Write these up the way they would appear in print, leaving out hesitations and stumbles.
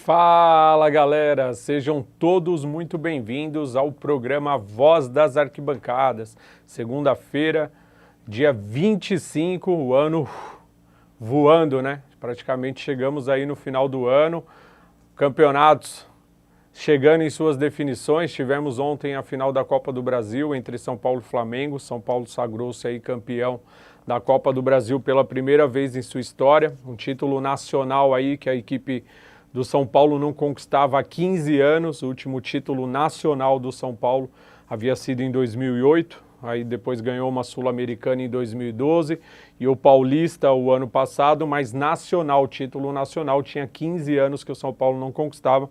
Fala galera, sejam todos muito bem-vindos ao programa Voz das Arquibancadas. Segunda-feira, dia 25, o ano voando, né? Praticamente chegamos aí no final do ano, campeonatos chegando em suas definições. Tivemos ontem a final da Copa do Brasil entre São Paulo e Flamengo. São Paulo sagrou-se aí campeão da Copa do Brasil pela primeira vez em sua história, um título nacional aí que a equipe do São Paulo não conquistava há 15 anos. O último título nacional do São Paulo havia sido em 2008, aí depois ganhou uma Sul-Americana em 2012 e o Paulista o ano passado, mas nacional, título nacional, tinha 15 anos que o São Paulo não conquistava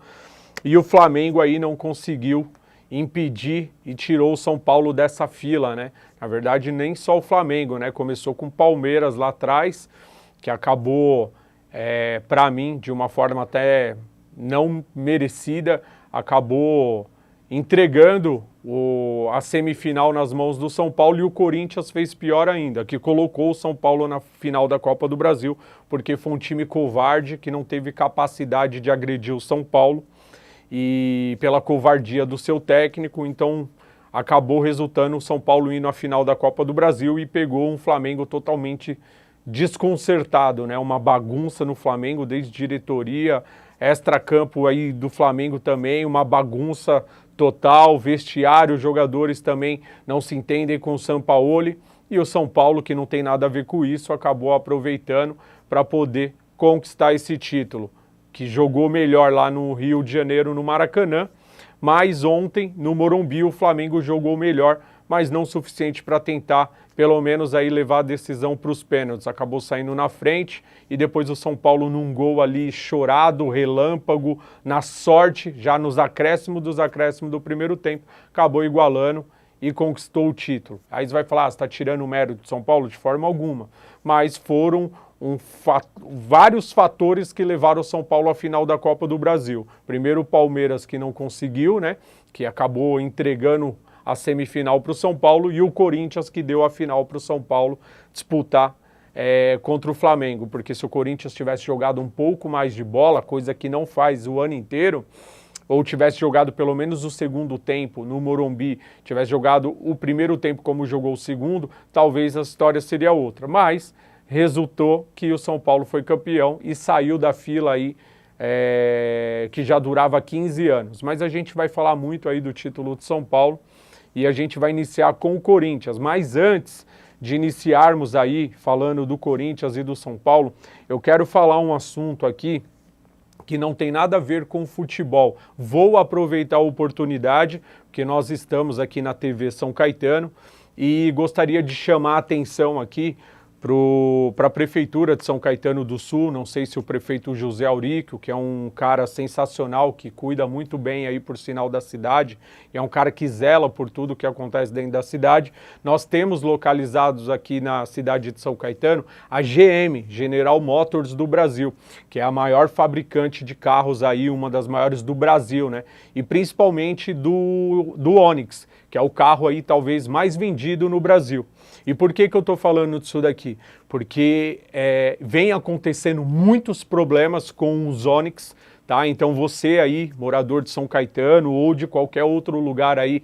e o Flamengo aí não conseguiu impedir e tirou o São Paulo dessa fila, né? Na verdade, nem só o Flamengo, né? Começou com o Palmeiras lá atrás, que acabou... para mim, de uma forma até não merecida, acabou entregando a semifinal nas mãos do São Paulo, e o Corinthians fez pior ainda, que colocou o São Paulo na final da Copa do Brasil, porque foi um time covarde que não teve capacidade de agredir o São Paulo, e pela covardia do seu técnico, então acabou resultando o São Paulo indo à final da Copa do Brasil e pegou um Flamengo totalmente desconcertado, né? Uma bagunça no Flamengo, desde diretoria, extracampo aí do Flamengo também, uma bagunça total, vestiário, jogadores também não se entendem com o Sampaoli, e o São Paulo, que não tem nada a ver com isso, acabou aproveitando para poder conquistar esse título, que jogou melhor lá no Rio de Janeiro, no Maracanã, mas ontem, no Morumbi, o Flamengo jogou melhor, mas não o suficiente para tentar, pelo menos, aí levar a decisão para os pênaltis. Acabou saindo na frente e depois o São Paulo num gol ali chorado, relâmpago, na sorte, já nos acréscimos dos acréscimos do primeiro tempo, acabou igualando e conquistou o título. Aí você vai falar, você está tirando o mérito de São Paulo? De forma alguma, mas foram vários fatores que levaram o São Paulo à final da Copa do Brasil. Primeiro o Palmeiras, que não conseguiu, né? Que acabou entregando a semifinal para o São Paulo, e o Corinthians, que deu a final para o São Paulo disputar contra o Flamengo, porque se o Corinthians tivesse jogado um pouco mais de bola, coisa que não faz o ano inteiro, ou tivesse jogado pelo menos o segundo tempo no Morumbi, tivesse jogado o primeiro tempo como jogou o segundo, talvez a história seria outra, mas resultou que o São Paulo foi campeão e saiu da fila aí, que já durava 15 anos. Mas a gente vai falar muito aí do título de São Paulo, e a gente vai iniciar com o Corinthians. Mas antes de iniciarmos aí, falando do Corinthians e do São Paulo, eu quero falar um assunto aqui que não tem nada a ver com futebol. Vou aproveitar a oportunidade, porque nós estamos aqui na TV São Caetano, e gostaria de chamar a atenção aqui para a Prefeitura de São Caetano do Sul. Não sei se o prefeito José Auríquio, que é um cara sensacional, que cuida muito bem aí, por sinal, da cidade, e é um cara que zela por tudo que acontece dentro da cidade. Nós temos localizados aqui na cidade de São Caetano a GM, General Motors do Brasil, que é a maior fabricante de carros aí, uma das maiores do Brasil, né? E principalmente do Onix, que é o carro aí talvez mais vendido no Brasil. E por que eu estou falando disso daqui? Porque vem acontecendo muitos problemas com os Onix, tá? Então você aí, morador de São Caetano ou de qualquer outro lugar aí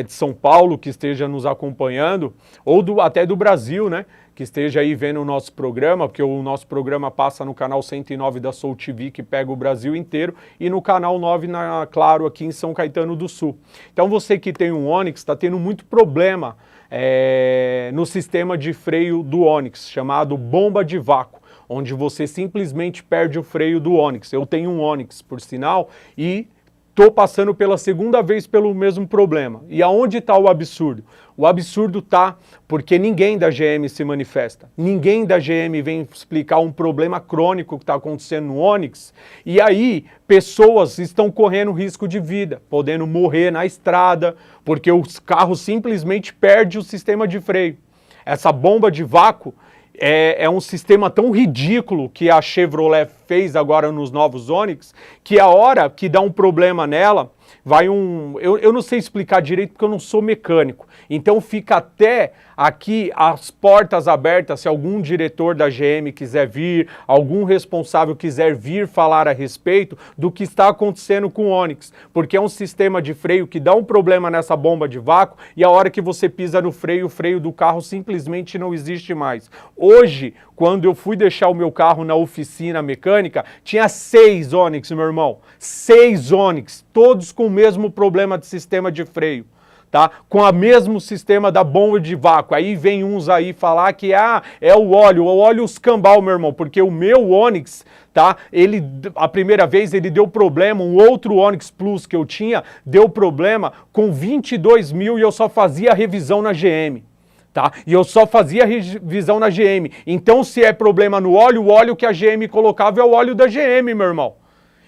de São Paulo que esteja nos acompanhando, ou até do Brasil, né? Que esteja aí vendo o nosso programa, porque o nosso programa passa no canal 109 da Soul TV, que pega o Brasil inteiro, e no canal 9, Claro, aqui em São Caetano do Sul. Então você que tem um Onix está tendo muito problema no sistema de freio do Onix, chamado bomba de vácuo, onde você simplesmente perde o freio do Onix. Eu tenho um Onix, por sinal, e estou passando pela segunda vez pelo mesmo problema. E aonde está o absurdo? O absurdo está porque ninguém da GM se manifesta. Ninguém da GM vem explicar um problema crônico que está acontecendo no Onix. E aí, pessoas estão correndo risco de vida, podendo morrer na estrada, porque os carros simplesmente perdem o sistema de freio. Essa bomba de vácuo é um sistema tão ridículo que a Chevrolet fez agora nos novos Onix, que a hora que dá um problema nela, eu não sei explicar direito porque eu não sou mecânico, então fica até aqui as portas abertas se algum diretor da GM quiser vir, algum responsável quiser vir falar a respeito do que está acontecendo com o Onix, porque é um sistema de freio que dá um problema nessa bomba de vácuo e a hora que você pisa no freio, o freio do carro simplesmente não existe mais. Hoje, quando eu fui deixar o meu carro na oficina mecânica, tinha 6 Onix, meu irmão, 6 Onix, todos com o mesmo problema de sistema de freio. Tá? Com o mesmo sistema da bomba de vácuo. Aí vem uns aí falar que é o óleo escambau, meu irmão, porque o meu Onix, tá? A primeira vez ele deu problema, um outro Onix Plus que eu tinha deu problema com 22 mil e eu só fazia revisão na GM. Tá? E eu só fazia revisão na GM. Então, se é problema no óleo, o óleo que a GM colocava é o óleo da GM, meu irmão.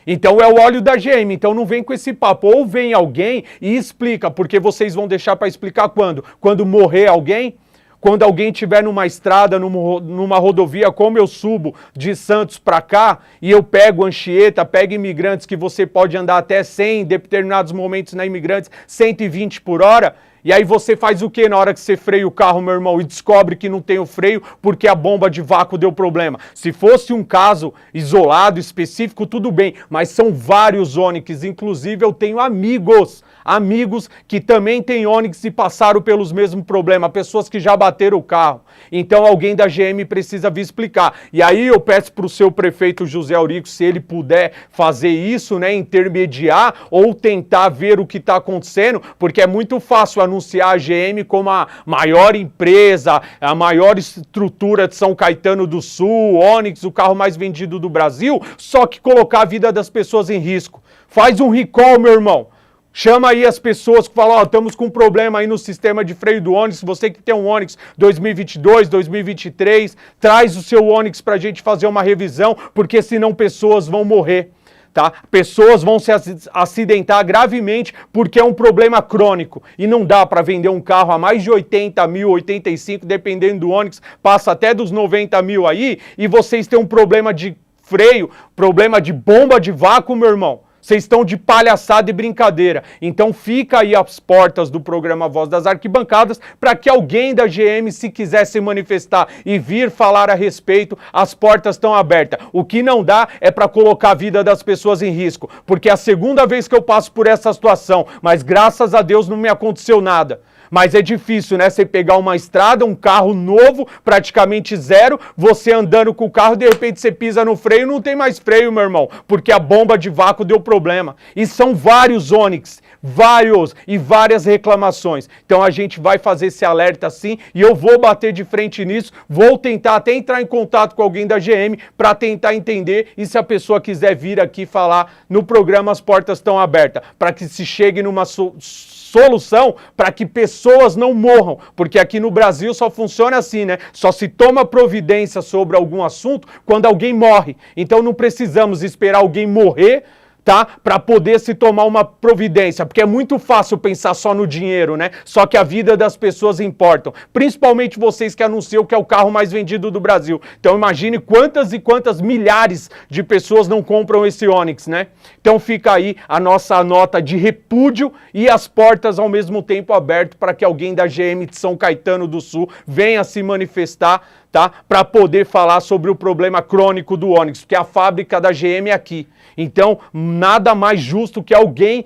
Então é o óleo da GM, então não vem com esse papo. Ou vem alguém e explica, porque vocês vão deixar para explicar quando? Quando morrer alguém? Quando alguém estiver numa estrada, numa rodovia, como eu subo de Santos para cá, e eu pego Anchieta, pego Imigrantes, que você pode andar até 100, em determinados momentos na Imigrantes, 120 por hora, e aí você faz o que na hora que você freia o carro, meu irmão, e descobre que não tem o freio porque a bomba de vácuo deu problema? Se fosse um caso isolado, específico, tudo bem, mas são vários Onix, inclusive eu tenho amigos que também têm Onix e passaram pelos mesmos problemas, pessoas que já bateram o carro. Então alguém da GM precisa vir explicar. E aí eu peço para o seu prefeito José Aurico, se ele puder fazer isso, né, intermediar ou tentar ver o que está acontecendo, porque é muito fácil anunciar a GM como a maior empresa, a maior estrutura de São Caetano do Sul, Onix, o carro mais vendido do Brasil, só que colocar a vida das pessoas em risco. Faz um recall, meu irmão. Chama aí as pessoas que falam, estamos com um problema aí no sistema de freio do Onix, você que tem um Onix 2022, 2023, traz o seu Onix pra gente fazer uma revisão, porque senão pessoas vão morrer, tá? Pessoas vão se acidentar gravemente porque é um problema crônico e não dá para vender um carro a mais de 80 mil, 85, dependendo do Onix, passa até dos 90 mil aí e vocês têm um problema de freio, problema de bomba de vácuo, meu irmão. Vocês estão de palhaçada e brincadeira. Então fica aí as portas do programa Voz das Arquibancadas para que alguém da GM, se quiser se manifestar e vir falar a respeito, as portas estão abertas. O que não dá é para colocar a vida das pessoas em risco, porque é a segunda vez que eu passo por essa situação, mas graças a Deus não me aconteceu nada. Mas é difícil, né? Você pegar uma estrada, um carro novo, praticamente zero, você andando com o carro, de repente você pisa no freio, não tem mais freio, meu irmão, porque a bomba de vácuo deu problema. E são vários Onix, várias reclamações. Então a gente vai fazer esse alerta sim, e eu vou bater de frente nisso, vou tentar até entrar em contato com alguém da GM para tentar entender, e se a pessoa quiser vir aqui falar no programa, as portas estão abertas, para que se chegue numa solução para que pessoas não morram, porque aqui no Brasil só funciona assim, né? Só se toma providência sobre algum assunto quando alguém morre. Então não precisamos esperar alguém morrer, tá? Para poder se tomar uma providência, porque é muito fácil pensar só no dinheiro, né? Só que a vida das pessoas importam, principalmente vocês que anunciam que é o carro mais vendido do Brasil. Então imagine quantas e quantas milhares de pessoas não compram esse Onix, né? Então fica aí a nossa nota de repúdio e as portas ao mesmo tempo abertas para que alguém da GM de São Caetano do Sul venha se manifestar, tá? Para poder falar sobre o problema crônico do Onix, porque a fábrica da GM é aqui. Então, nada mais justo que alguém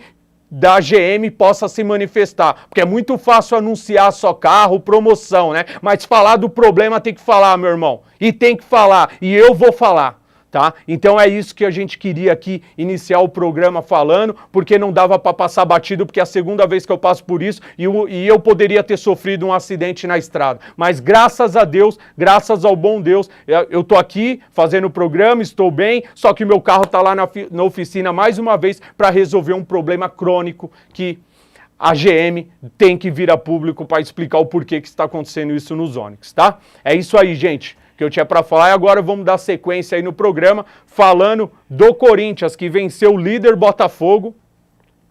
da GM possa se manifestar, porque é muito fácil anunciar só carro, promoção, né? Mas falar do problema tem que falar, meu irmão. E tem que falar, e eu vou falar. Tá? Então é isso que a gente queria aqui iniciar o programa falando, porque não dava para passar batido, porque é a segunda vez que eu passo por isso e eu poderia ter sofrido um acidente na estrada. Mas graças a Deus, graças ao bom Deus, eu tô aqui fazendo o programa, estou bem, só que meu carro tá lá na oficina mais uma vez para resolver um problema crônico que a GM tem que vir a público para explicar o porquê que está acontecendo isso nos Onix, tá? É isso aí, gente, que eu tinha para falar, e agora vamos dar sequência aí no programa, falando do Corinthians, que venceu o líder Botafogo,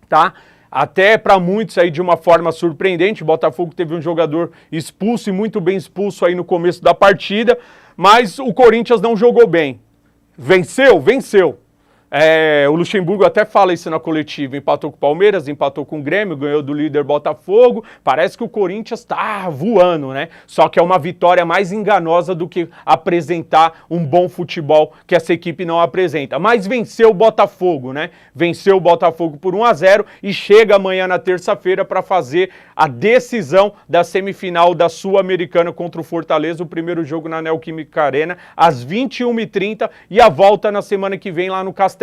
tá? Até para muitos aí de uma forma surpreendente, o Botafogo teve um jogador expulso e muito bem expulso aí no começo da partida, mas o Corinthians não jogou bem. Venceu? Venceu. O Luxemburgo até fala isso na coletiva, empatou com o Palmeiras, empatou com o Grêmio, ganhou do líder Botafogo, parece que o Corinthians está voando, né? Só que é uma vitória mais enganosa do que apresentar um bom futebol que essa equipe não apresenta. Mas venceu o Botafogo, né? Venceu o Botafogo por 1-0 e chega amanhã na terça-feira para fazer a decisão da semifinal da Sul-Americana contra o Fortaleza, o primeiro jogo na Neoquímica Arena, às 21h30 e a volta na semana que vem lá no Castelão.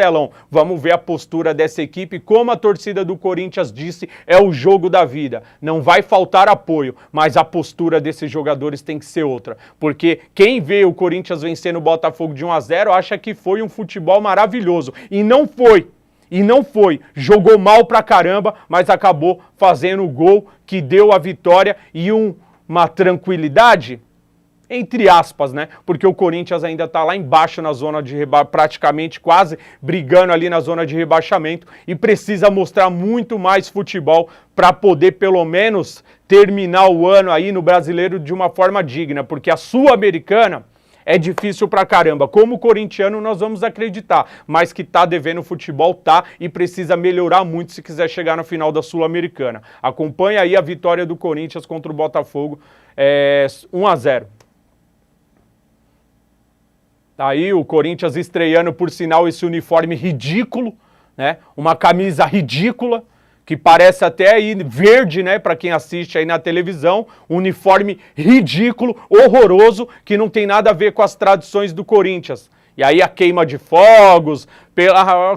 Vamos ver a postura dessa equipe, como a torcida do Corinthians disse, é o jogo da vida. Não vai faltar apoio, mas a postura desses jogadores tem que ser outra. Porque quem vê o Corinthians vencendo o Botafogo de 1-0 acha que foi um futebol maravilhoso. E não foi. E não foi. Jogou mal pra caramba, mas acabou fazendo o gol que deu a vitória e uma tranquilidade, entre aspas, né? Porque o Corinthians ainda tá lá embaixo na zona de rebaixamento, praticamente quase brigando ali na zona de rebaixamento e precisa mostrar muito mais futebol para poder pelo menos terminar o ano aí no Brasileiro de uma forma digna, porque a Sul-Americana é difícil pra caramba. Como corintiano nós vamos acreditar, mas que tá devendo futebol, tá, e precisa melhorar muito se quiser chegar na final da Sul-Americana. Acompanha aí a vitória do Corinthians contra o Botafogo, 1-0. Tá aí o Corinthians estreando, por sinal, esse uniforme ridículo, né? Uma camisa ridícula, que parece até aí verde, né, para quem assiste aí na televisão, uniforme ridículo, horroroso, que não tem nada a ver com as tradições do Corinthians. E aí a queima de fogos,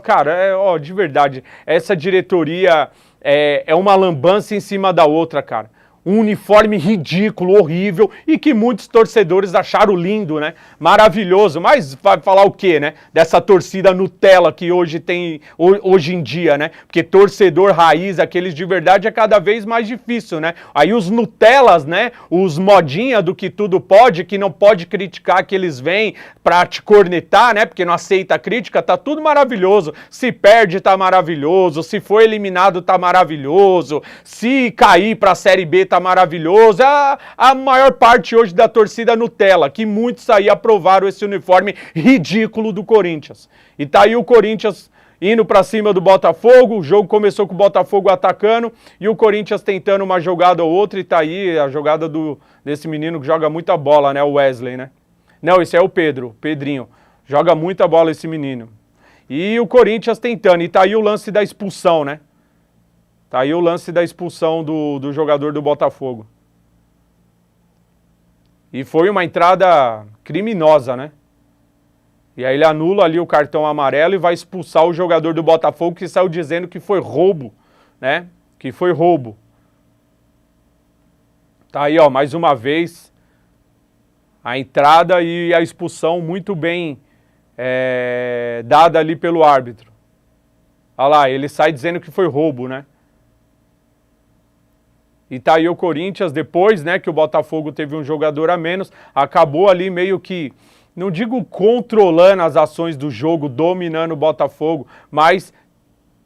cara, de verdade, essa diretoria é uma lambança em cima da outra, cara. Um uniforme ridículo, horrível, e que muitos torcedores acharam lindo, né? Maravilhoso, mas vai falar o quê, né? Dessa torcida Nutella que hoje tem, hoje em dia, né? Porque torcedor raiz, aqueles de verdade, é cada vez mais difícil, né? Aí os Nutellas, né? Os modinha do que tudo pode, que não pode criticar, que eles vêm pra te cornetar, né? Porque não aceita a crítica, tá tudo maravilhoso. Se perde, tá maravilhoso. Se for eliminado, tá maravilhoso. Se cair pra Série B, tá maravilhoso. A maior parte hoje da torcida Nutella, que muitos aí aprovaram esse uniforme ridículo do Corinthians. E tá aí o Corinthians indo pra cima do Botafogo, o jogo começou com o Botafogo atacando e o Corinthians tentando uma jogada ou outra, e tá aí a jogada desse menino que joga muita bola, né, o Wesley, né? Não, esse é o Pedrinho. Joga muita bola esse menino. E o Corinthians tentando, e tá aí o lance da expulsão, né? Tá aí o lance da expulsão do jogador do Botafogo. E foi uma entrada criminosa, né? E aí ele anula ali o cartão amarelo e vai expulsar o jogador do Botafogo, que saiu dizendo que foi roubo, né? Que foi roubo. Tá aí, ó, mais uma vez, a entrada e a expulsão muito bem dada ali pelo árbitro. Olha lá, ele sai dizendo que foi roubo, né? E tá aí o Corinthians, depois, né, que o Botafogo teve um jogador a menos, acabou ali meio que, não digo controlando as ações do jogo, dominando o Botafogo, mas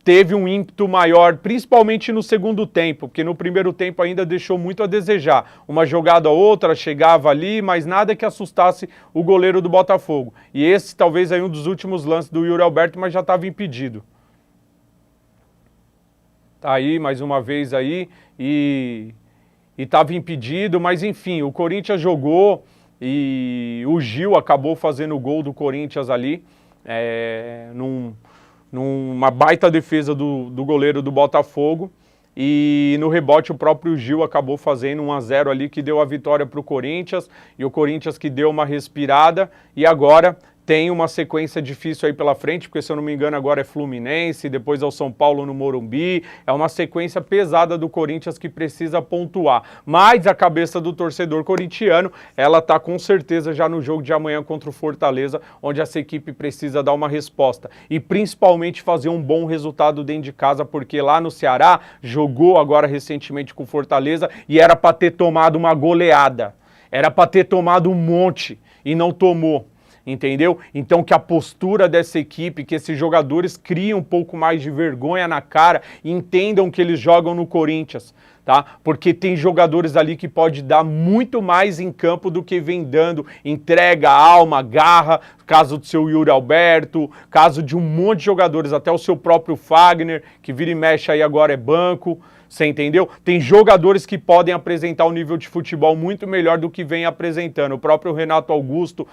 teve um ímpeto maior, principalmente no segundo tempo, porque no primeiro tempo ainda deixou muito a desejar. Uma jogada ou outra, chegava ali, mas nada que assustasse o goleiro do Botafogo. E esse talvez aí um dos últimos lances do Yuri Alberto, mas já estava impedido. Tá aí, mais uma vez aí, e estava impedido, mas enfim, o Corinthians jogou e o Gil acabou fazendo o gol do Corinthians ali, numa baita defesa do goleiro do Botafogo, e no rebote o próprio Gil acabou fazendo 1-0 ali, que deu a vitória para o Corinthians, e o Corinthians que deu uma respirada, e agora tem uma sequência difícil aí pela frente, porque se eu não me engano agora é Fluminense, depois é o São Paulo no Morumbi, é uma sequência pesada do Corinthians que precisa pontuar. Mas a cabeça do torcedor corintiano, ela tá com certeza já no jogo de amanhã contra o Fortaleza, onde essa equipe precisa dar uma resposta. E principalmente fazer um bom resultado dentro de casa, porque lá no Ceará jogou agora recentemente com o Fortaleza e era para ter tomado uma goleada. Era para ter tomado um monte e não tomou. entendeu? Então que a postura dessa equipe, que esses jogadores criem um pouco mais de vergonha na cara e entendam que eles jogam no Corinthians, tá? Porque tem jogadores ali que pode dar muito mais em campo do que vem dando, entrega, alma, garra, caso do seu Yuri Alberto, caso de um monte de jogadores, até o seu próprio Fagner, que vira e mexe aí agora é banco, você entendeu? Tem jogadores que podem apresentar um nível de futebol muito melhor do que vem apresentando. O próprio Renato Augusto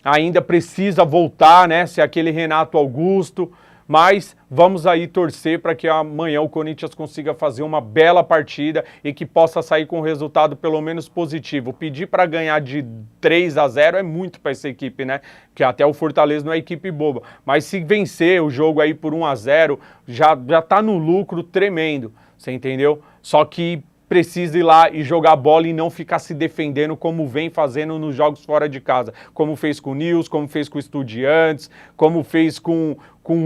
ainda precisa voltar, né? Se é aquele Renato Augusto, mas vamos aí torcer para que amanhã o Corinthians consiga fazer uma bela partida e que possa sair com um resultado pelo menos positivo. Pedir para ganhar de 3-0 é muito para essa equipe, né? Que até o Fortaleza não é equipe boba. Mas se vencer o jogo aí por 1-0, já tá no lucro tremendo, você entendeu? Só que precisa ir lá e jogar bola e não ficar se defendendo como vem fazendo nos jogos fora de casa. Como fez com o Nils, como fez com o Estudiantes, como fez com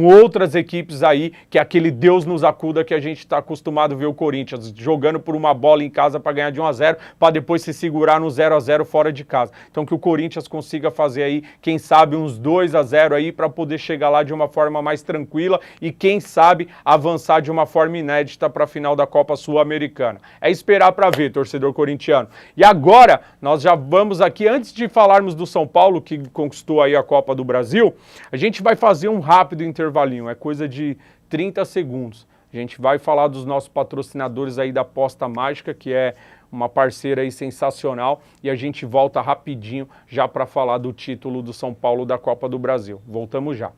outras equipes aí, que é aquele Deus nos acuda que a gente está acostumado a ver o Corinthians, jogando por uma bola em casa para ganhar de 1-0, para depois se segurar no 0-0 fora de casa. Então que o Corinthians consiga fazer aí, quem sabe uns 2-0 aí, para poder chegar lá de uma forma mais tranquila e quem sabe avançar de uma forma inédita para a final da Copa Sul-Americana. É esperar para ver, torcedor corintiano. E agora, nós já vamos aqui, antes de falarmos do São Paulo, que conquistou aí a Copa do Brasil, a gente vai fazer um rápido intervalinho, é coisa de 30 segundos. A gente vai falar dos nossos patrocinadores aí da Aposta Mágica, que é uma parceira aí sensacional, e a gente volta rapidinho já para falar do título do São Paulo da Copa do Brasil. Voltamos já.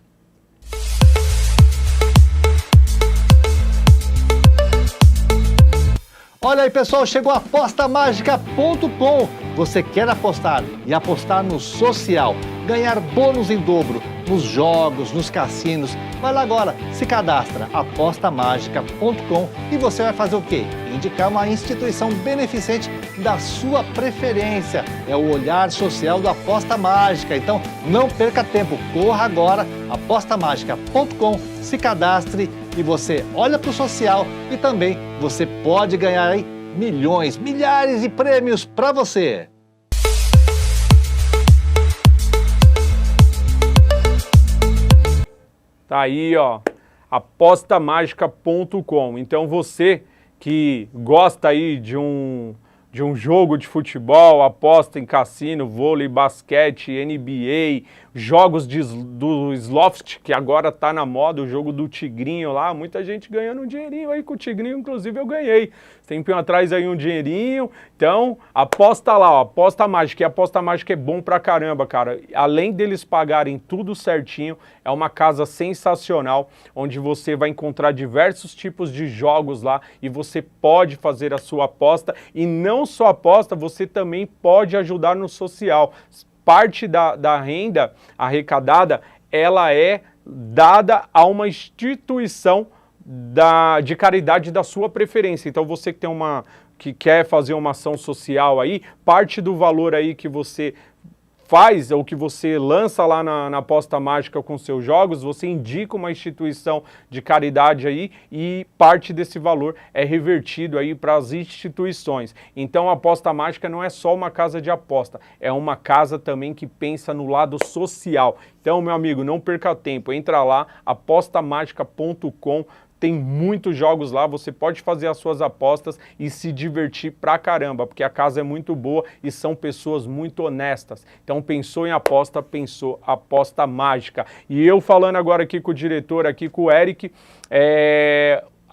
Olha aí, pessoal, chegou a apostamágica.com. Você quer apostar e apostar no social, ganhar bônus em dobro nos jogos, nos cassinos? Vai lá agora, se cadastra, apostamágica.com, e você vai fazer o quê? Indicar uma instituição beneficente da sua preferência. É o olhar social do Aposta Mágica. Então, não perca tempo, corra agora, apostamágica.com, se cadastre e você olha para o social e também você pode ganhar aí milhões, milhares de prêmios para você. Tá aí, ó, apostamágica.com. Então você que gosta aí de um jogo de futebol, aposta em cassino, vôlei, basquete, NBA, jogos do Sloft, que agora tá na moda, o jogo do Tigrinho lá, muita gente ganhando um dinheirinho aí com o Tigrinho, inclusive eu ganhei. Tempinho atrás aí um dinheirinho, então aposta lá, ó, Aposta Mágica, e a Aposta Mágica é bom pra caramba, cara. Além deles pagarem tudo certinho, é uma casa sensacional, onde você vai encontrar diversos tipos de jogos lá e você pode fazer a sua aposta, e não só aposta, você também pode ajudar no social. Parte da renda arrecadada, ela é dada a uma instituição de caridade da sua preferência. Então você que quer fazer uma ação social aí, parte do valor aí que você faz, ou que você lança lá na Aposta Mágica com seus jogos, você indica uma instituição de caridade aí e parte desse valor é revertido aí para as instituições. Então a Aposta Mágica não é só uma casa de aposta, é uma casa também que pensa no lado social. Então, meu amigo, não perca tempo, entra lá, apostamágica.com. Tem muitos jogos lá, você pode fazer as suas apostas e se divertir pra caramba, porque a casa é muito boa e são pessoas muito honestas. Então pensou em aposta, pensou Aposta Mágica. E eu falando agora aqui com o diretor, aqui com o Eric,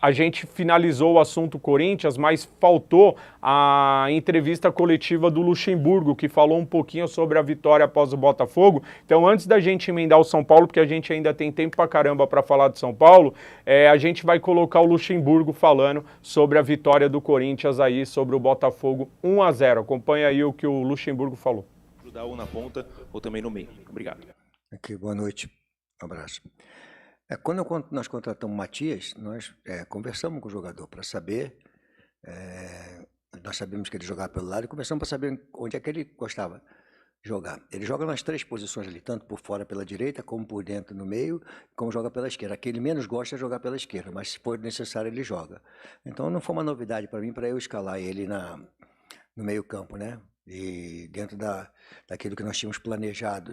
a gente finalizou o assunto Corinthians, mas faltou a entrevista coletiva do Luxemburgo, que falou um pouquinho sobre a vitória após o Botafogo. Então, antes da gente emendar o São Paulo, porque a gente ainda tem tempo pra caramba para falar de São Paulo, a gente vai colocar o Luxemburgo falando sobre a vitória do Corinthians aí, sobre o Botafogo 1-0. Acompanha aí o que o Luxemburgo falou. Ajudar ou na ponta ou também no meio. Obrigado. Aqui, boa noite. Um abraço. Quando nós contratamos o Matias, nós conversamos com o jogador para saber, nós sabemos que ele jogava pelo lado e conversamos para saber onde é que ele gostava de jogar. Ele joga nas três posições ali, tanto por fora pela direita, como por dentro no meio, como joga pela esquerda. Aquele ele menos gosta de jogar pela esquerda, mas se for necessário ele joga. Então não foi uma novidade para mim, para eu escalar ele no meio campo, né? E dentro daquilo que nós tínhamos planejado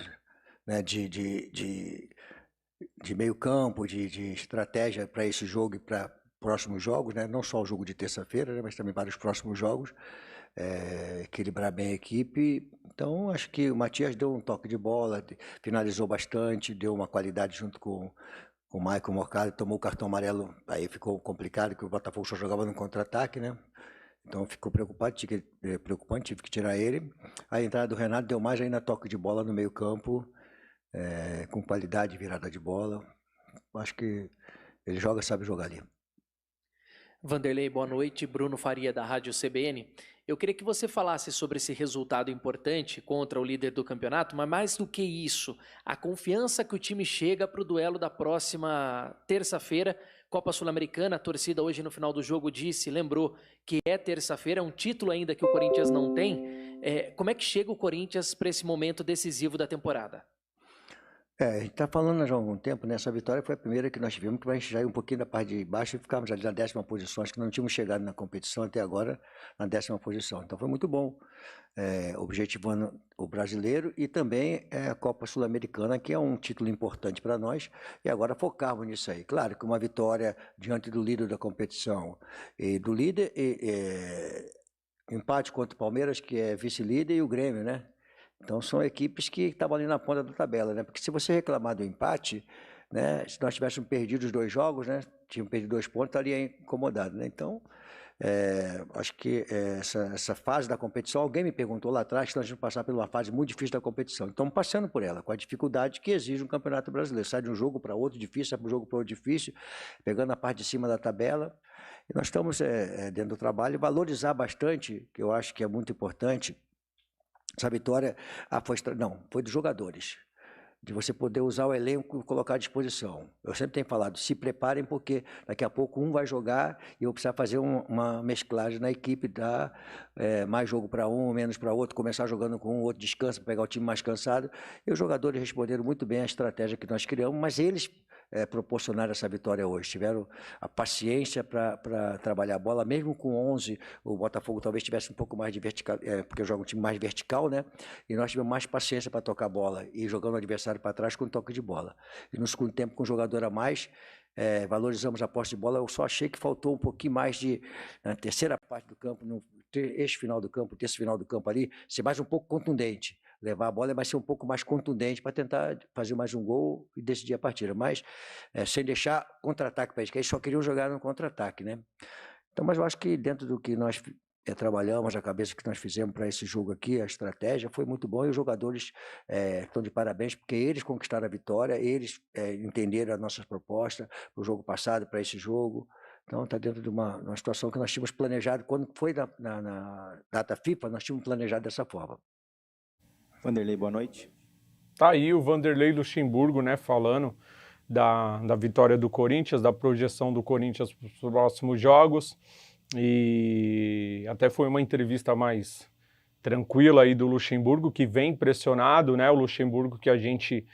né, de meio campo, de estratégia para esse jogo e para próximos jogos, né? Não só o jogo de terça-feira, né? Mas também para os próximos jogos, equilibrar bem a equipe. Então, acho que o Matias deu um toque de bola, finalizou bastante, deu uma qualidade junto com o Michael Morcado, tomou o cartão amarelo, aí ficou complicado, que o Botafogo só jogava no contra-ataque, né? Então ficou preocupante, tive que tirar ele. A entrada do Renato deu mais ainda toque de bola no meio campo, com qualidade de virada de bola. Acho que ele sabe jogar ali. Vanderlei, boa noite. Bruno Faria, da Rádio CBN. Eu queria que você falasse sobre esse resultado importante contra o líder do campeonato, mas mais do que isso, a confiança que o time chega para o duelo da próxima terça-feira, Copa Sul-Americana. A torcida hoje no final do jogo lembrou que é terça-feira, é um título ainda que o Corinthians não tem. Como é que chega o Corinthians para esse momento decisivo da temporada? A gente está falando já há algum tempo, né? Essa vitória foi a primeira que nós tivemos, que a gente já ir um pouquinho da parte de baixo e ficávamos ali na 10ª posição. Acho que não tínhamos chegado na competição até agora na 10ª posição. Então foi muito bom, objetivando o brasileiro e também a Copa Sul-Americana, que é um título importante para nós, e agora focarmos nisso aí. Claro que uma vitória diante do líder da competição e do líder, empate contra o Palmeiras, que é vice-líder, e o Grêmio, né? Então são equipes que estavam ali na ponta da tabela, né? Porque se você reclamar do empate, né? Se nós tivéssemos perdido os 2 jogos, né? Tínhamos perdido 2 pontos, estaria incomodado, né? Então, acho que essa fase da competição, alguém me perguntou lá atrás que nós vamos passar por uma fase muito difícil da competição. Estamos passando por ela, com a dificuldade que exige um campeonato brasileiro. Sai de um jogo para outro difícil, sai de um jogo para outro difícil, pegando a parte de cima da tabela. E nós estamos dentro do trabalho, valorizar bastante, que eu acho que é muito importante. Essa vitória foi dos jogadores, de você poder usar o elenco e colocar à disposição. Eu sempre tenho falado, se preparem, porque daqui a pouco um vai jogar e eu preciso fazer uma mesclagem na equipe, dar mais jogo para um, menos para outro, começar jogando com um, outro descansa, pegar o time mais cansado. E os jogadores responderam muito bem à estratégia que nós criamos, mas eles proporcionaram essa vitória hoje, tiveram a paciência para trabalhar a bola, mesmo com 11, o Botafogo talvez tivesse um pouco mais de vertical, porque joga um time mais vertical, né? E nós tivemos mais paciência para tocar a bola e jogando o adversário para trás com toque de bola. E no segundo tempo, com um jogador a mais, valorizamos a posse de bola. Eu só achei que faltou um pouquinho mais na terceira parte do campo, no eixo final do campo, terço final do campo ali, ser mais um pouco contundente. Levar a bola, mas ser um pouco mais contundente para tentar fazer mais um gol e decidir a partida. Mas sem deixar contra-ataque para eles, que eles só queriam jogar no contra-ataque, né? Então, mas eu acho que dentro do que nós trabalhamos, a cabeça que nós fizemos para esse jogo aqui, a estratégia foi muito bom e os jogadores estão de parabéns, porque eles conquistaram a vitória, eles entenderam as nossas propostas para o jogo passado, para esse jogo. Então, está dentro de uma situação que nós tínhamos planejado. Quando foi na data FIFA, nós tínhamos planejado dessa forma. Vanderlei, boa noite. Tá aí o Vanderlei Luxemburgo, né, falando da vitória do Corinthians, da projeção do Corinthians para os próximos jogos, e até foi uma entrevista mais tranquila aí do Luxemburgo, que vem pressionado, né, o Luxemburgo que a gente,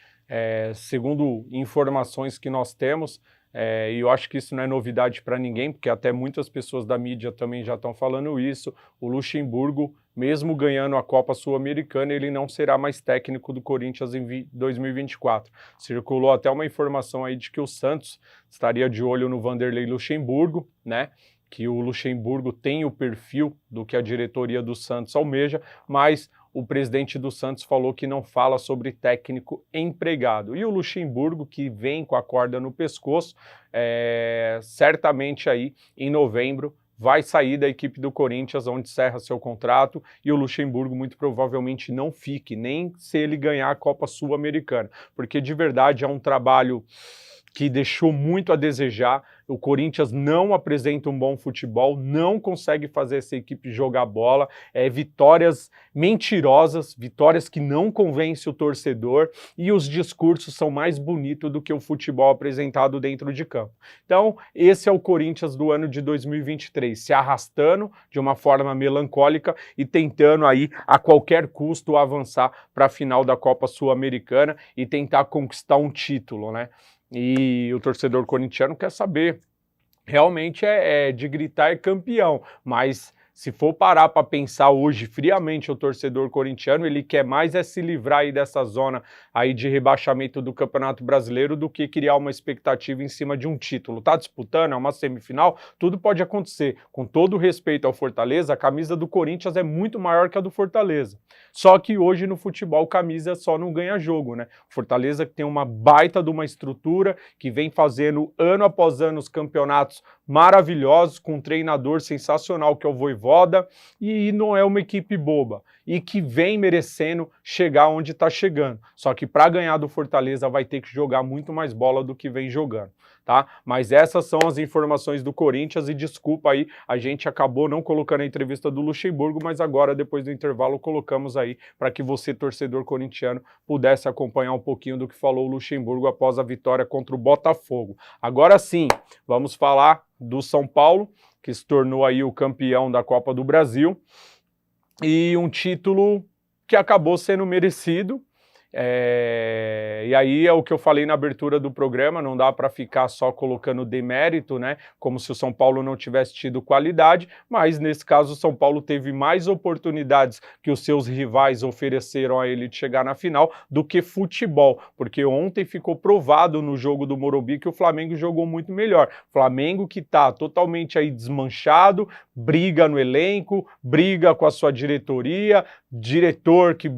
segundo informações que nós temos, e eu acho que isso não é novidade para ninguém, porque até muitas pessoas da mídia também já estão falando isso, o Luxemburgo, mesmo ganhando a Copa Sul-Americana, ele não será mais técnico do Corinthians em 2024. Circulou até uma informação aí de que o Santos estaria de olho no Vanderlei Luxemburgo, né? Que o Luxemburgo tem o perfil do que a diretoria do Santos almeja, mas o presidente do Santos falou que não fala sobre técnico empregado. E o Luxemburgo, que vem com a corda no pescoço, certamente aí em novembro vai sair da equipe do Corinthians, onde encerra seu contrato, e o Luxemburgo muito provavelmente não fique, nem se ele ganhar a Copa Sul-Americana, porque de verdade é um trabalho que deixou muito a desejar. O Corinthians não apresenta um bom futebol, não consegue fazer essa equipe jogar bola, vitórias mentirosas, vitórias que não convencem o torcedor, e os discursos são mais bonitos do que o futebol apresentado dentro de campo. Então, esse é o Corinthians do ano de 2023, se arrastando de uma forma melancólica e tentando aí, a qualquer custo, avançar para a final da Copa Sul-Americana e tentar conquistar um título, né? E o torcedor corintiano quer saber, realmente de gritar campeão, mas Se for parar para pensar hoje friamente o torcedor corintiano, ele quer mais é se livrar aí dessa zona aí de rebaixamento do Campeonato Brasileiro do que criar uma expectativa em cima de um título. Tá disputando, é uma semifinal, tudo pode acontecer. Com todo respeito ao Fortaleza, a camisa do Corinthians é muito maior que a do Fortaleza. Só que hoje no futebol camisa só não ganha jogo, né? Fortaleza que tem uma baita de uma estrutura, que vem fazendo ano após ano os campeonatos maravilhosos, com um treinador sensacional que é o Vojvoda, e não é uma equipe boba, e que vem merecendo chegar onde está chegando. Só que para ganhar do Fortaleza vai ter que jogar muito mais bola do que vem jogando, tá? Mas essas são as informações do Corinthians, e desculpa aí, a gente acabou não colocando a entrevista do Luxemburgo, mas agora, depois do intervalo, colocamos aí para que você, torcedor corintiano, pudesse acompanhar um pouquinho do que falou o Luxemburgo após a vitória contra o Botafogo. Agora sim, vamos falar do São Paulo, que se tornou aí o campeão da Copa do Brasil, e um título que acabou sendo merecido. E aí é o que eu falei na abertura do programa, não dá para ficar só colocando demérito, né, como se o São Paulo não tivesse tido qualidade, mas nesse caso o São Paulo teve mais oportunidades que os seus rivais ofereceram a ele de chegar na final do que futebol, porque ontem ficou provado no jogo do Morumbi que o Flamengo jogou muito melhor. Flamengo que está totalmente aí desmanchado, briga no elenco, briga com a sua diretoria, diretor que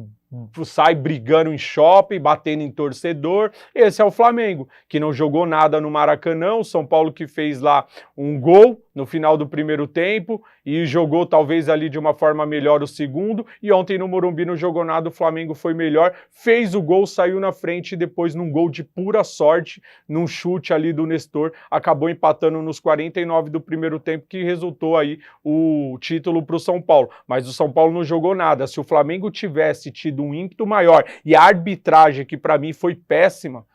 sai brigando em shopping, batendo em torcedor. Esse é o Flamengo, que não jogou nada no Maracanã, o São Paulo que fez lá um gol no final do primeiro tempo e jogou talvez ali de uma forma melhor o segundo, e ontem no Morumbi não jogou nada, o Flamengo foi melhor, fez o gol, saiu na frente e depois num gol de pura sorte, num chute ali do Nestor, acabou empatando nos 49 do primeiro tempo, que resultou aí o título para o São Paulo. Mas o São Paulo não jogou nada. Se o Flamengo tivesse tido um ímpeto maior, e a arbitragem que para mim foi péssima,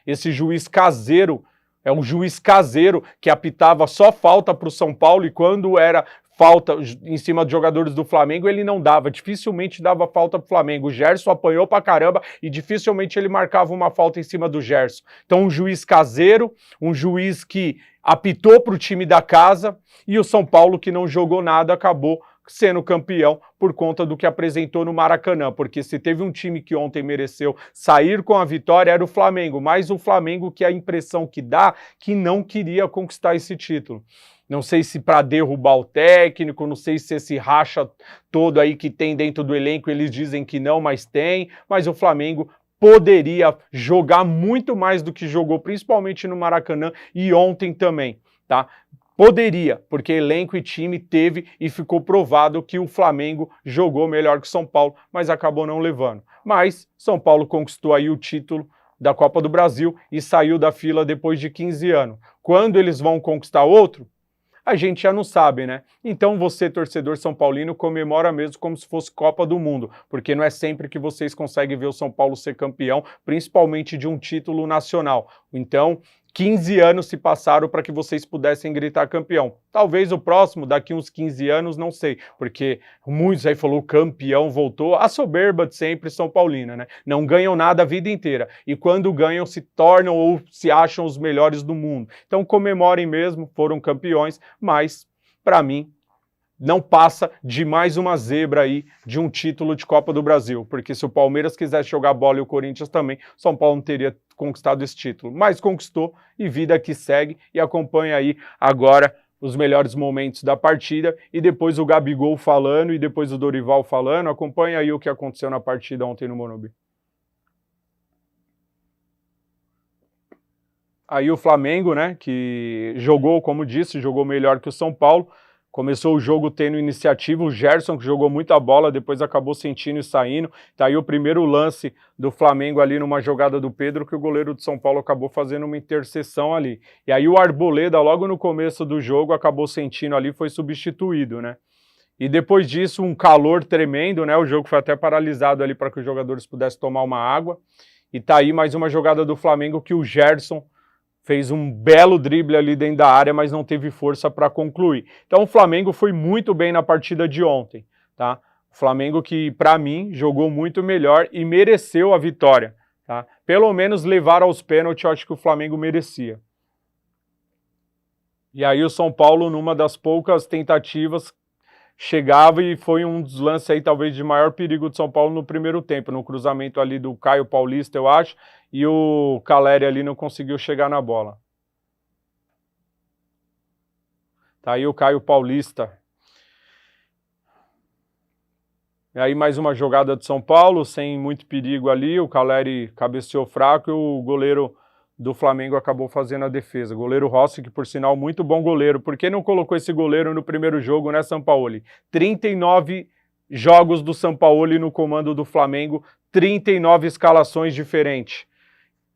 esse juiz caseiro, é um juiz caseiro que apitava só falta para o São Paulo, e quando era falta em cima de jogadores do Flamengo, ele não dava, dificilmente dava falta para o Flamengo. O Gerson apanhou pra caramba e dificilmente ele marcava uma falta em cima do Gerson. Então um juiz caseiro, um juiz que apitou para o time da casa, e o São Paulo que não jogou nada acabou sendo campeão por conta do que apresentou no Maracanã, porque se teve um time que ontem mereceu sair com a vitória era o Flamengo, mas o Flamengo que a impressão que dá que não queria conquistar esse título. Não sei se para derrubar o técnico, não sei se esse racha todo aí que tem dentro do elenco, eles dizem que não, mas tem, mas o Flamengo poderia jogar muito mais do que jogou, principalmente no Maracanã e ontem também, tá? Poderia, porque elenco e time teve, e ficou provado que o Flamengo jogou melhor que o São Paulo, mas acabou não levando. Mas São Paulo conquistou aí o título da Copa do Brasil e saiu da fila depois de 15 anos. Quando eles vão conquistar outro, a gente já não sabe, né? Então você, torcedor são paulino, comemora mesmo como se fosse Copa do Mundo, porque não é sempre que vocês conseguem ver o São Paulo ser campeão, principalmente de um título nacional. Então, 15 anos se passaram para que vocês pudessem gritar campeão. Talvez o próximo, daqui uns 15 anos, não sei, porque muitos aí falaram, o campeão voltou, a soberba de sempre São Paulina, né? Não ganham nada a vida inteira, e quando ganham se tornam ou se acham os melhores do mundo. Então comemorem mesmo, foram campeões, mas, para mim, não passa de mais uma zebra aí de um título de Copa do Brasil, porque se o Palmeiras quisesse jogar bola e o Corinthians também, São Paulo não teria conquistado esse título, mas conquistou, e vida que segue, e acompanha aí agora os melhores momentos da partida, e depois o Gabigol falando, e depois o Dorival falando. Acompanha aí o que aconteceu na partida ontem no Morumbi. Aí o Flamengo, né, que jogou, como disse, jogou melhor que o São Paulo. Começou o jogo tendo iniciativa, o Gerson que jogou muita bola, depois acabou sentindo e saindo. Tá aí o primeiro lance do Flamengo ali numa jogada do Pedro, que o goleiro do São Paulo acabou fazendo uma interseção ali. E aí o Arboleda, logo no começo do jogo, acabou sentindo ali, foi substituído, né? E depois disso, um calor tremendo, né? O jogo foi até paralisado ali para que os jogadores pudessem tomar uma água. E tá aí mais uma jogada do Flamengo que o Gerson fez um belo drible ali dentro da área, mas não teve força para concluir. Então o Flamengo foi muito bem na partida de ontem, tá? O Flamengo que, para mim, jogou muito melhor e mereceu a vitória, tá? Pelo menos levar aos pênaltis, eu acho que o Flamengo merecia. E aí o São Paulo, numa das poucas tentativas, chegava e foi um dos lances aí talvez de maior perigo de São Paulo no primeiro tempo, no cruzamento ali do Caio Paulista, eu acho, e o Caleri ali não conseguiu chegar na bola. Tá aí o Caio Paulista. E aí mais uma jogada de São Paulo, sem muito perigo ali, o Caleri cabeceou fraco e o goleiro do Flamengo acabou fazendo a defesa. Goleiro Rossi, que por sinal muito bom goleiro. Por que não colocou esse goleiro no primeiro jogo, né, Sampaoli? 39 jogos do Sampaoli no comando do Flamengo, 39 escalações diferentes.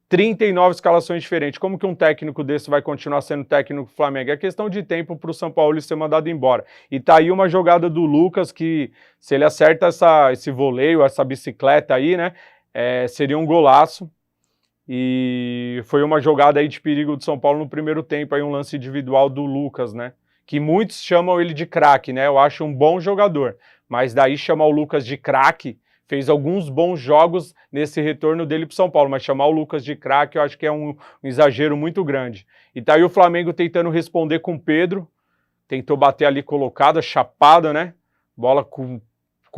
39 escalações diferentes. Como que um técnico desse vai continuar sendo técnico do Flamengo? É questão de tempo para o Sampaoli ser mandado embora. E tá aí uma jogada do Lucas que, se ele acerta esse voleio, essa bicicleta aí, né, seria um golaço. E foi uma jogada aí de perigo de São Paulo no primeiro tempo, aí um lance individual do Lucas, né? Que muitos chamam ele de craque, né? Eu acho um bom jogador, mas daí chamar o Lucas de craque, fez alguns bons jogos nesse retorno dele para São Paulo, mas chamar o Lucas de craque eu acho que é um exagero muito grande. E tá aí o Flamengo tentando responder com o Pedro, tentou bater ali colocada, chapada, né? Bola com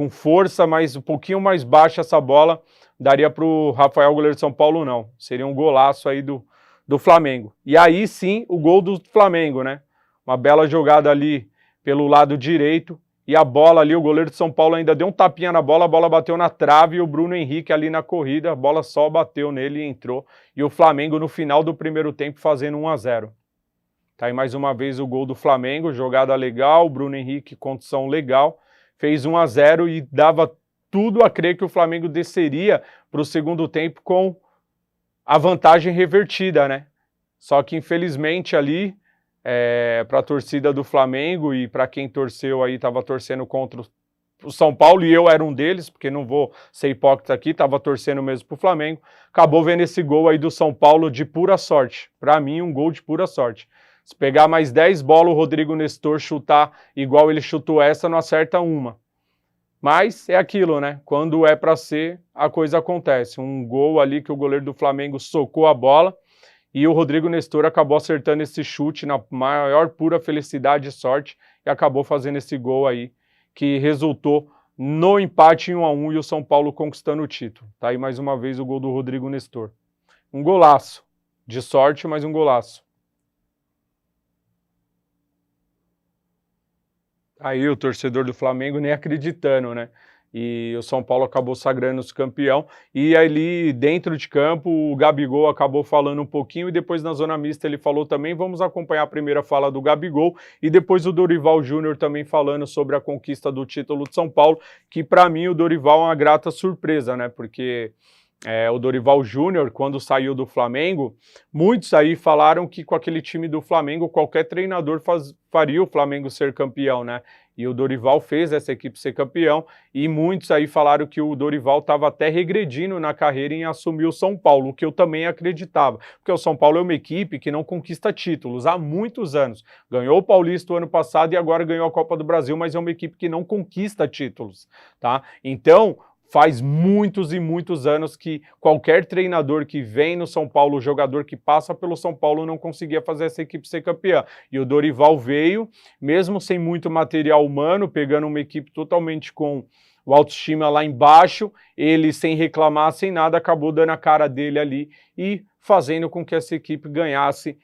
força, mas um pouquinho mais baixa essa bola, daria para o Rafael, goleiro de São Paulo, não. Seria um golaço aí do Flamengo. E aí sim, o gol do Flamengo, né? Uma bela jogada ali pelo lado direito, e a bola ali, o goleiro de São Paulo ainda deu um tapinha na bola, a bola bateu na trave, e o Bruno Henrique ali na corrida, a bola só bateu nele e entrou. E o Flamengo no final do primeiro tempo fazendo 1-0. Tá aí mais uma vez o gol do Flamengo, jogada legal, o Bruno Henrique, condição legal, fez 1-0 e dava tudo a crer que o Flamengo desceria para o segundo tempo com a vantagem revertida, né? Só que infelizmente ali, para a torcida do Flamengo e para quem torceu aí, estava torcendo contra o São Paulo, e eu era um deles, porque não vou ser hipócrita aqui, estava torcendo mesmo para o Flamengo, acabou vendo esse gol aí do São Paulo de pura sorte. Para mim, um gol de pura sorte. Se pegar mais 10 bolas, o Rodrigo Nestor chutar igual ele chutou essa, não acerta uma. Mas é aquilo, né? Quando é para ser, a coisa acontece. Um gol ali que o goleiro do Flamengo socou a bola e o Rodrigo Nestor acabou acertando esse chute na maior pura felicidade e sorte e acabou fazendo esse gol aí que resultou no empate em 1-1 e o São Paulo conquistando o título. Tá aí mais uma vez o gol do Rodrigo Nestor. Um golaço. De sorte, mas um golaço. Aí o torcedor do Flamengo nem acreditando, né? E o São Paulo acabou sagrando-se campeão. E ali dentro de campo o Gabigol acabou falando um pouquinho e depois na zona mista ele falou também. Vamos acompanhar a primeira fala do Gabigol e depois o Dorival Júnior também falando sobre a conquista do título de São Paulo, que para mim o Dorival é uma grata surpresa, né? Porque o Dorival Júnior, quando saiu do Flamengo, muitos aí falaram que com aquele time do Flamengo, qualquer treinador faria o Flamengo ser campeão, né? E o Dorival fez essa equipe ser campeão, e muitos aí falaram que o Dorival estava até regredindo na carreira em assumir o São Paulo, o que eu também acreditava, porque o São Paulo é uma equipe que não conquista títulos há muitos anos. Ganhou o Paulista o ano passado e agora ganhou a Copa do Brasil, mas é uma equipe que não conquista títulos, tá? Então, faz muitos e muitos anos que qualquer treinador que vem no São Paulo, o jogador que passa pelo São Paulo, não conseguia fazer essa equipe ser campeã. E o Dorival veio, mesmo sem muito material humano, pegando uma equipe totalmente com o autoestima lá embaixo, ele sem reclamar, sem nada, acabou dando a cara dele ali e fazendo com que essa equipe ganhasse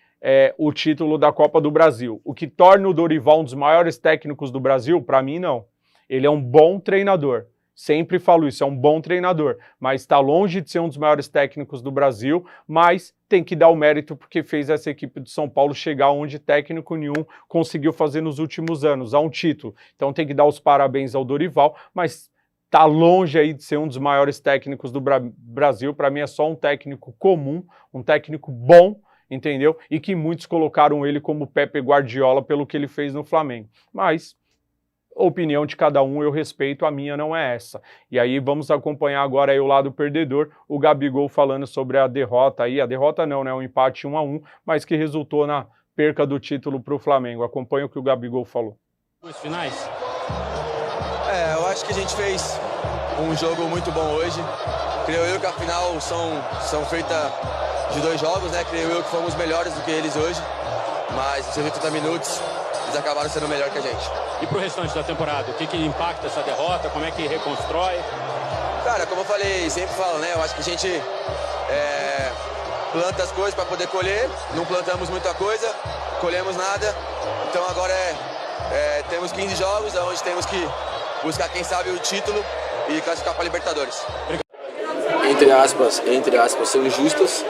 o título da Copa do Brasil. O que torna o Dorival um dos maiores técnicos do Brasil? Para mim, não. Ele é um bom treinador. Sempre falo isso, é um bom treinador, mas está longe de ser um dos maiores técnicos do Brasil, mas tem que dar o mérito porque fez essa equipe do São Paulo chegar onde técnico nenhum conseguiu fazer nos últimos anos, a um título. Então tem que dar os parabéns ao Dorival, mas está longe aí de ser um dos maiores técnicos do Brasil. Para mim é só um técnico comum, um técnico bom, entendeu? E que muitos colocaram ele como Pepe Guardiola pelo que ele fez no Flamengo. Mas a opinião de cada um eu respeito, a minha não é essa. E aí vamos acompanhar agora aí o lado perdedor, o Gabigol falando sobre a derrota aí, a derrota não, né, um empate 1-1, mas que resultou na perca do título para o Flamengo. Acompanha o que o Gabigol falou. Os finais? Eu acho que a gente fez um jogo muito bom hoje. Creio eu que a final são feitas de 2 jogos, né? Creio eu que fomos melhores do que eles hoje, mas 70 minutos eles acabaram sendo melhor que a gente. E pro restante da temporada, o que impacta essa derrota? Como é que reconstrói? Cara, como eu falei, sempre falo, né? Eu acho que a gente planta as coisas para poder colher, não plantamos muita coisa, colhemos nada, então agora temos 15 jogos, onde temos que buscar, quem sabe, o título e classificar para a Libertadores. Entre aspas, são injustas,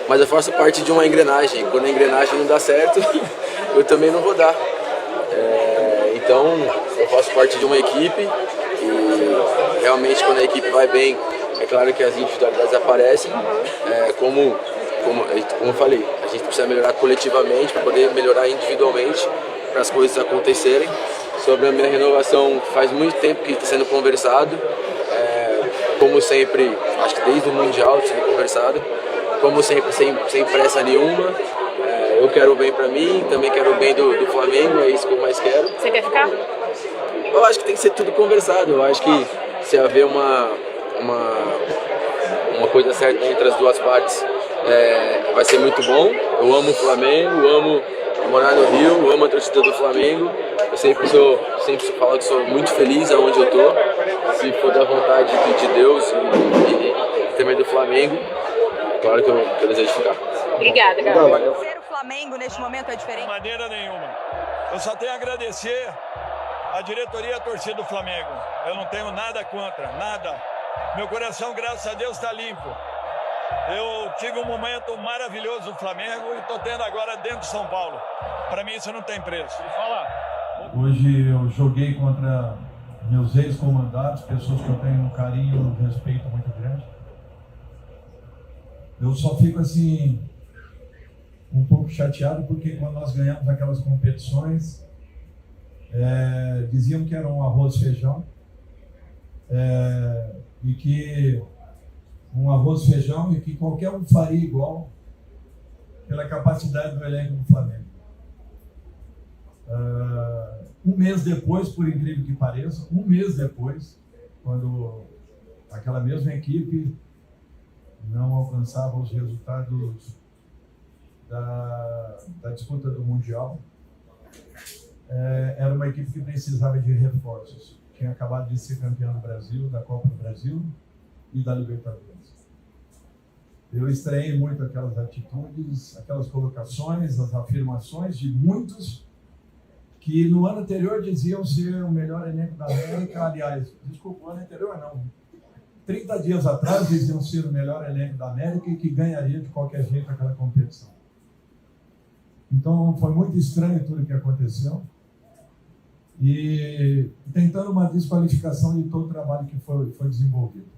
mas eu faço parte de uma engrenagem. Quando a engrenagem não dá certo, eu também não vou dar. Então, eu faço parte de uma equipe e realmente quando a equipe vai bem, é claro que as individualidades aparecem. Como eu falei, a gente precisa melhorar coletivamente para poder melhorar individualmente para as coisas acontecerem. Sobre a minha renovação, faz muito tempo que está sendo conversado. Como sempre, acho que desde o Mundial está sendo conversado. Como sempre, sem pressa nenhuma. Eu quero o bem para mim, também quero o bem do Flamengo, é isso que eu mais quero. Você quer ficar? Eu acho que tem que ser tudo conversado. Eu acho que se haver uma coisa certa entre as duas partes, vai ser muito bom. Eu amo o Flamengo, amo morar no Rio, amo a torcida do Flamengo. Eu sempre falo que sou muito feliz aonde eu tô. Se for da vontade de Deus e também do Flamengo, claro que eu desejo ficar. Obrigada, Gabriel. Ser o Flamengo neste momento é diferente? De maneira nenhuma. Eu só tenho a agradecer a diretoria e a torcida do Flamengo. Eu não tenho nada contra, nada. Meu coração, graças a Deus, está limpo. Eu tive um momento maravilhoso no Flamengo e estou tendo agora dentro de São Paulo. Para mim isso não tem preço. Hoje eu joguei contra meus ex-comandados, pessoas que eu tenho um carinho e um respeito muito grande. Eu só fico assim, um pouco chateado, porque quando nós ganhamos aquelas competições, diziam que era um arroz e feijão, e que um arroz e feijão e que qualquer um faria igual pela capacidade do elenco do Flamengo. Um mês depois, por incrível que pareça, quando aquela mesma equipe não alcançava os resultados da disputa do Mundial, era uma equipe que precisava de reforços. Tinha acabado de ser campeão do Brasil, da Copa do Brasil e da Libertadores. Eu estranhei muito aquelas atitudes, aquelas colocações, as afirmações de muitos que no ano anterior diziam ser o melhor elenco da América. Aliás, desculpa, o ano anterior não. 30 dias atrás diziam ser o melhor elenco da América e que ganharia de qualquer jeito aquela competição. Então foi muito estranho tudo o que aconteceu. E tentando uma desqualificação de todo o trabalho que foi desenvolvido.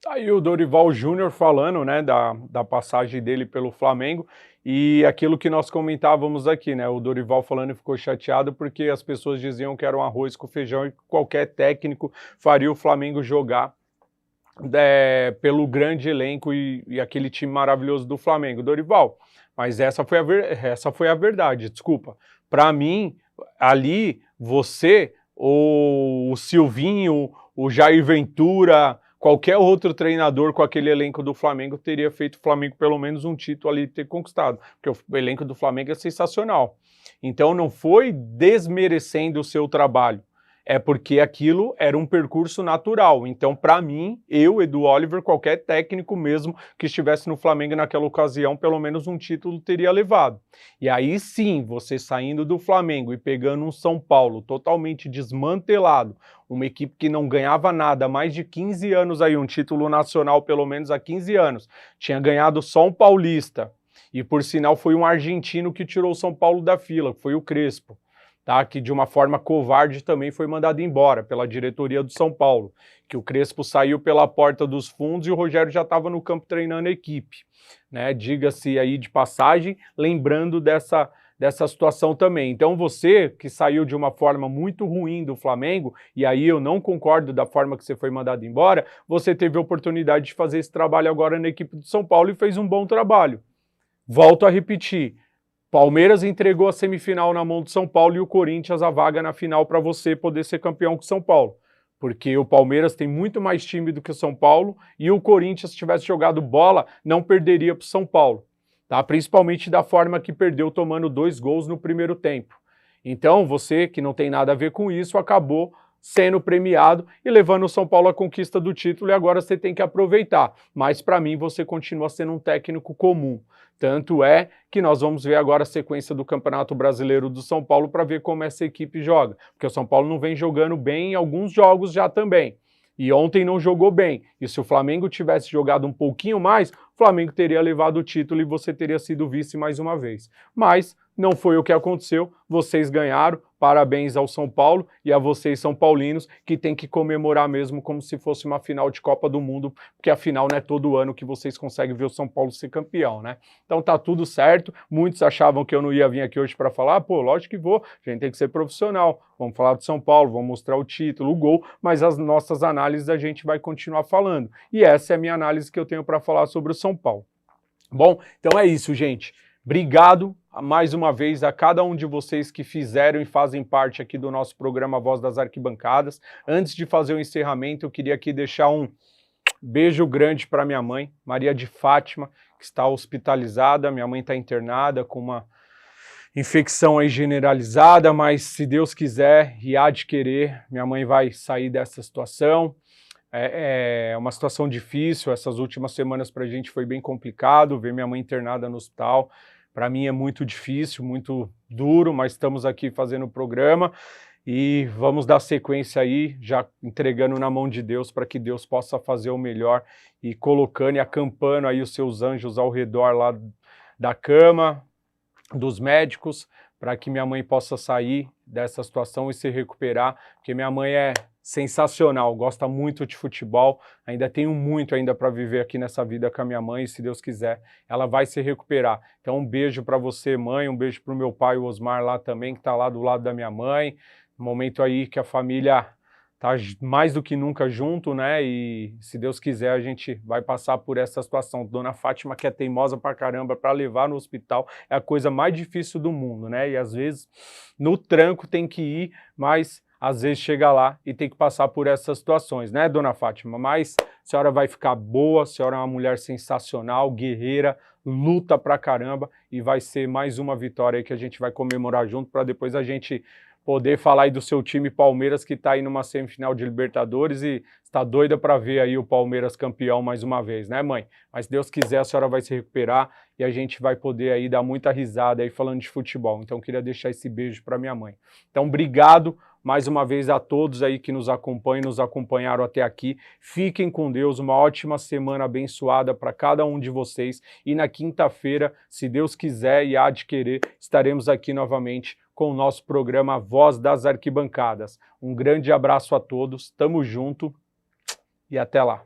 Aí o Dorival Júnior falando, né, da passagem dele pelo Flamengo e aquilo que nós comentávamos aqui, né, o Dorival falando e ficou chateado porque as pessoas diziam que era um arroz com feijão e que qualquer técnico faria o Flamengo jogar pelo grande elenco e aquele time maravilhoso do Flamengo. Dorival, mas essa foi a verdade, desculpa. Para mim, ali, você, o Silvinho, o Jair Ventura, qualquer outro treinador com aquele elenco do Flamengo teria feito o Flamengo pelo menos um título ali ter conquistado, porque o elenco do Flamengo é sensacional. Então não foi desmerecendo o seu trabalho, é porque aquilo era um percurso natural. Então, para mim, Edu Oliver, qualquer técnico mesmo que estivesse no Flamengo naquela ocasião, pelo menos um título teria levado. E aí sim, você saindo do Flamengo e pegando um São Paulo totalmente desmantelado, uma equipe que não ganhava nada há mais de 15 anos aí, um título nacional pelo menos há 15 anos, tinha ganhado só um paulista, e por sinal foi um argentino que tirou o São Paulo da fila, que foi o Crespo. Tá, que de uma forma covarde também foi mandado embora pela diretoria do São Paulo, que o Crespo saiu pela porta dos fundos e o Rogério já estava no campo treinando a equipe, né? Diga-se aí de passagem, lembrando dessa situação também. Então você que saiu de uma forma muito ruim do Flamengo, e aí eu não concordo da forma que você foi mandado embora, você teve a oportunidade de fazer esse trabalho agora na equipe do São Paulo e fez um bom trabalho. Volto a repetir, Palmeiras entregou a semifinal na mão do São Paulo e o Corinthians a vaga na final para você poder ser campeão com o São Paulo. Porque o Palmeiras tem muito mais time do que o São Paulo e o Corinthians, se tivesse jogado bola, não perderia para o São Paulo. tá? Principalmente da forma que perdeu tomando 2 gols no primeiro tempo. Então você, que não tem nada a ver com isso, acabou sendo premiado e levando o São Paulo à conquista do título, e agora você tem que aproveitar. Mas para mim você continua sendo um técnico comum. Tanto é que nós vamos ver agora a sequência do Campeonato Brasileiro do São Paulo para ver como essa equipe joga. Porque o São Paulo não vem jogando bem em alguns jogos já também. E ontem não jogou bem. E se o Flamengo tivesse jogado um pouquinho mais, o Flamengo teria levado o título e você teria sido vice mais uma vez. Mas não foi o que aconteceu, vocês ganharam, parabéns ao São Paulo e a vocês São Paulinos, que tem que comemorar mesmo como se fosse uma final de Copa do Mundo, porque afinal não é todo ano que vocês conseguem ver o São Paulo ser campeão, né? Então tá tudo certo, muitos achavam que eu não ia vir aqui hoje para falar, pô, lógico que vou, a gente tem que ser profissional, vamos falar do São Paulo, vamos mostrar o título, o gol, mas as nossas análises a gente vai continuar falando, e essa é a minha análise que eu tenho para falar sobre o São Paulo. Bom, então é isso, gente. Obrigado mais uma vez a cada um de vocês que fizeram e fazem parte aqui do nosso programa Voz das Arquibancadas. Antes de fazer o encerramento, eu queria aqui deixar um beijo grande para minha mãe, Maria de Fátima, que está hospitalizada. Minha mãe está internada com uma infecção aí generalizada, mas se Deus quiser e há de querer, minha mãe vai sair dessa situação. É uma situação difícil, essas últimas semanas para a gente foi bem complicado, ver minha mãe internada no hospital. Para mim é muito difícil, muito duro, mas estamos aqui fazendo o programa e vamos dar sequência aí, já entregando na mão de Deus para que Deus possa fazer o melhor e colocando e acampando aí os seus anjos ao redor lá da cama, dos médicos, para que minha mãe possa sair dessa situação e se recuperar, porque minha mãe é sensacional, gosta muito de futebol, ainda tenho muito ainda para viver aqui nessa vida com a minha mãe, e se Deus quiser, ela vai se recuperar. Então um beijo para você, mãe, um beijo para o meu pai, o Osmar, lá também, que está lá do lado da minha mãe, um momento aí que a família tá mais do que nunca junto, né, e se Deus quiser a gente vai passar por essa situação. Dona Fátima, que é teimosa pra caramba, para levar no hospital, é a coisa mais difícil do mundo, né, e às vezes no tranco tem que ir, mas às vezes chega lá e tem que passar por essas situações, né, Dona Fátima? Mas a senhora vai ficar boa, a senhora é uma mulher sensacional, guerreira, luta pra caramba e vai ser mais uma vitória aí que a gente vai comemorar junto para depois a gente poder falar aí do seu time Palmeiras, que está aí numa semifinal de Libertadores e está doida para ver aí o Palmeiras campeão mais uma vez, né, mãe? Mas se Deus quiser, a senhora vai se recuperar e a gente vai poder aí dar muita risada aí falando de futebol. Então, queria deixar esse beijo para minha mãe. Então, obrigado mais uma vez a todos aí que nos acompanham, nos acompanharam até aqui. Fiquem com Deus, uma ótima semana abençoada para cada um de vocês. E na quinta-feira, se Deus quiser e há de querer, estaremos aqui novamente com o nosso programa Voz das Arquibancadas. Um grande abraço a todos, tamo junto e até lá.